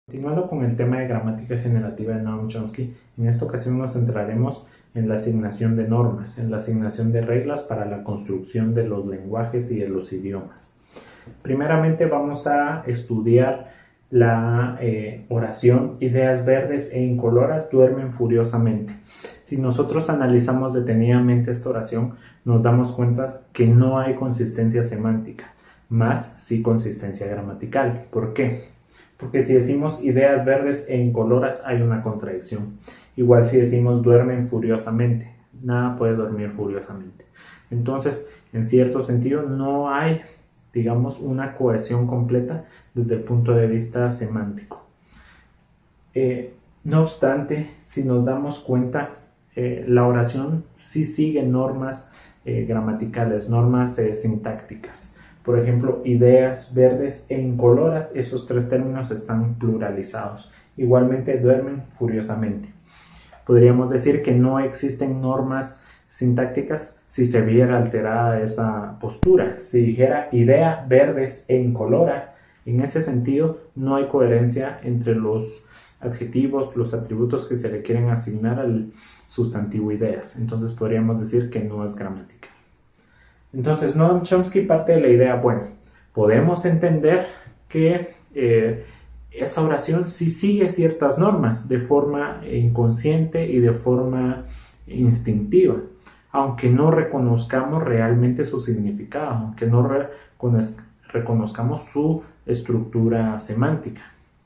Continuando con el tema de gramática generativa de Noam Chomsky, en esta ocasión nos centraremos en la asignación de normas, en la asignación de reglas para la construcción de los lenguajes y de los idiomas. Primeramente vamos a estudiar la oración ideas verdes e incoloras duermen furiosamente. Si nosotros analizamos detenidamente esta oración, nos damos cuenta que no hay consistencia semántica, más sí consistencia gramatical. ¿Por qué? Porque si decimos ideas verdes e incoloras hay una contradicción. Igual si decimos duermen furiosamente, nada puede dormir furiosamente. Entonces, en cierto sentido, no hay, digamos, una cohesión completa desde el punto de vista semántico. No obstante, si nos damos cuenta, la oración sí sigue normas gramaticales, normas sintácticas. Por ejemplo, ideas verdes e incoloras, esos tres términos están pluralizados. Igualmente, duermen furiosamente. Podríamos decir que no existen normas sintácticas si se viera alterada esa postura. Si dijera idea verdes e incolora, en ese sentido no hay coherencia entre los adjetivos, los atributos que se le quieren asignar al sustantivo ideas. Entonces podríamos decir que no es gramática. Entonces, Noam Chomsky parte de la idea, bueno, podemos entender que esa oración sí sigue ciertas normas de forma inconsciente y de forma instintiva, aunque no reconozcamos realmente su significado, aunque no reconozcamos su estructura semántica.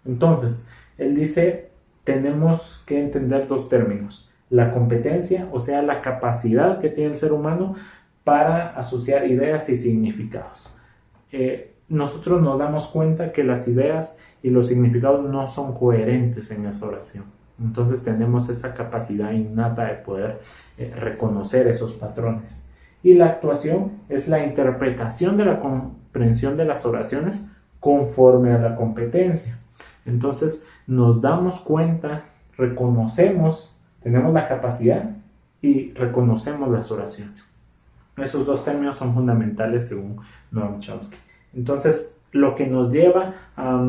Entonces, él dice, tenemos que entender dos términos, la competencia, o sea, la capacidad que tiene el ser humano para asociar ideas y significados. Nosotros nos damos cuenta que las ideas y los significados no son coherentes en esa oración. Entonces tenemos esa capacidad innata de poder reconocer esos patrones. Y la actuación es la interpretación de la comprensión de las oraciones conforme a la competencia. Entonces nos damos cuenta, reconocemos, tenemos la capacidad y reconocemos las oraciones. Esos dos términos son fundamentales según Noam Chomsky. Entonces, lo que nos lleva a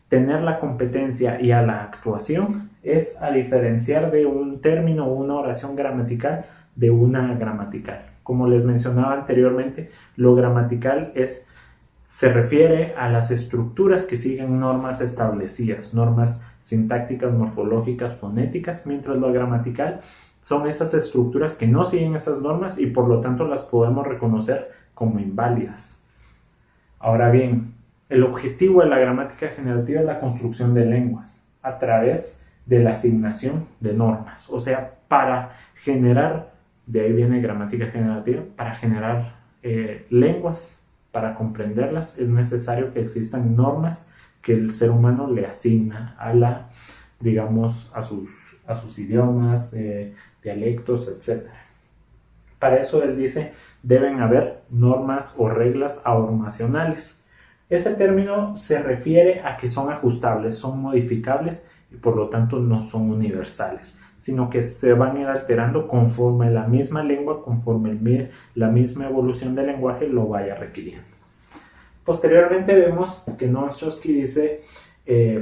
tener la competencia y a la actuación es a diferenciar de un término o una oración gramatical de una gramatical. Como les mencionaba anteriormente, lo gramatical se refiere a las estructuras que siguen normas establecidas, normas sintácticas, morfológicas, fonéticas, mientras lo gramatical son esas estructuras que no siguen esas normas y por lo tanto las podemos reconocer como inválidas. Ahora bien, el objetivo de la gramática generativa es la construcción de lenguas a través de la asignación de normas. O sea, para generar, de ahí viene gramática generativa, para generar lenguas, para comprenderlas, es necesario que existan normas que el ser humano le asigna a sus idiomas, dialectos, etc. Para eso él dice, deben haber normas o reglas ahormacionales. Este término se refiere a que son ajustables, son modificables y por lo tanto no son universales, sino que se van a ir alterando conforme la misma lengua, conforme la misma evolución del lenguaje lo vaya requiriendo. Posteriormente vemos que Noam Chomsky dice,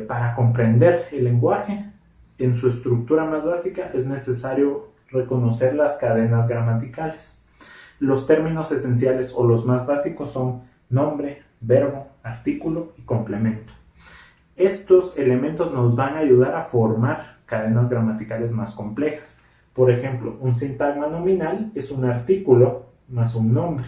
para comprender el lenguaje, en su estructura más básica es necesario reconocer las cadenas gramaticales. Los términos esenciales o los más básicos son nombre, verbo, artículo y complemento. Estos elementos nos van a ayudar a formar cadenas gramaticales más complejas. Por ejemplo, un sintagma nominal es un artículo más un nombre.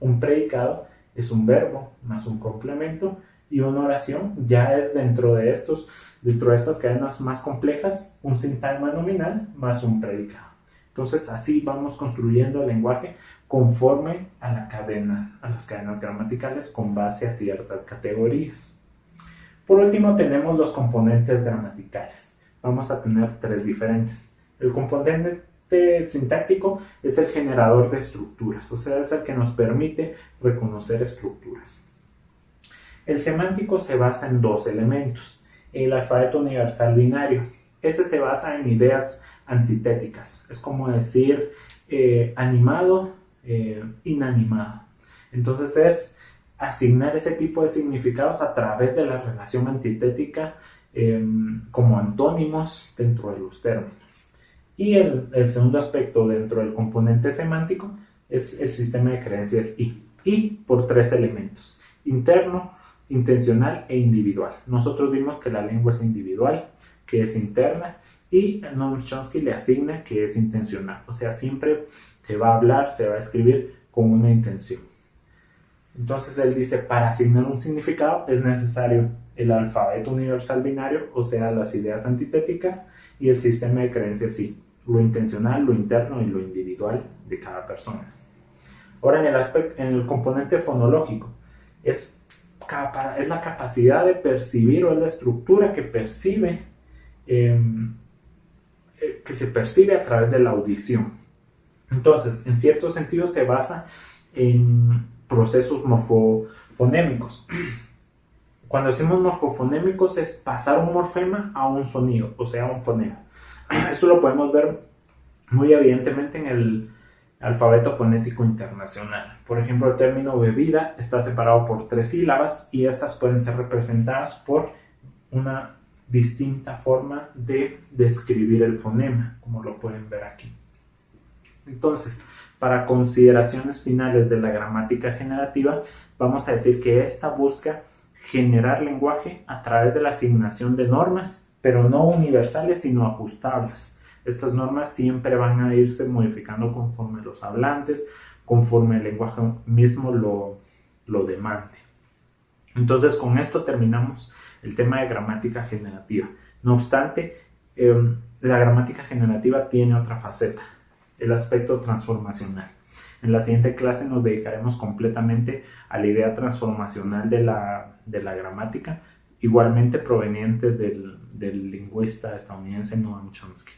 Un predicado es un verbo más un complemento y una oración ya es dentro de estas cadenas más complejas, un sintagma nominal más un predicado. Entonces así vamos construyendo el lenguaje conforme a las cadenas gramaticales con base a ciertas categorías. Por último tenemos los componentes gramaticales. Vamos a tener tres diferentes. El componente sintáctico es el generador de estructuras, o sea, es el que nos permite reconocer estructuras. El semántico se basa en dos elementos. El alfabeto universal binario. Ese se basa en ideas antitéticas. Es como decir animado, inanimado. Entonces es asignar ese tipo de significados a través de la relación antitética como antónimos dentro de los términos. Y el segundo aspecto dentro del componente semántico es el sistema de creencias I. I por tres elementos: interno, intencional e individual. Nosotros vimos que la lengua es individual, que es interna, y Noam Chomsky le asigna que es intencional. O sea, siempre se va a hablar, se va a escribir con una intención. Entonces él dice, para asignar un significado es necesario el alfabeto universal binario, o sea, las ideas antitéticas, y el sistema de creencias I, lo intencional, lo interno y lo individual de cada persona. Ahora, en el componente fonológico, es la capacidad de percibir, o es la estructura que percibe, que se percibe a través de la audición. Entonces, en cierto sentido se basa en procesos morfofonémicos. Cuando decimos morfofonémicos es pasar un morfema a un sonido, o sea, un fonema. Eso lo podemos ver muy evidentemente en el alfabeto fonético internacional. Por ejemplo, el término bebida está separado por 3 sílabas y estas pueden ser representadas por una distinta forma de describir el fonema, como lo pueden ver aquí. Entonces, para consideraciones finales de la gramática generativa, vamos a decir que esta busca generar lenguaje a través de la asignación de normas, pero no universales, sino ajustables. Estas normas siempre van a irse modificando conforme los hablantes, conforme el lenguaje mismo lo demande. Entonces, con esto terminamos el tema de gramática generativa. No obstante, la gramática generativa tiene otra faceta, el aspecto transformacional. En la siguiente clase nos dedicaremos completamente a la idea transformacional de la gramática, igualmente proveniente del lingüista estadounidense Noam Chomsky.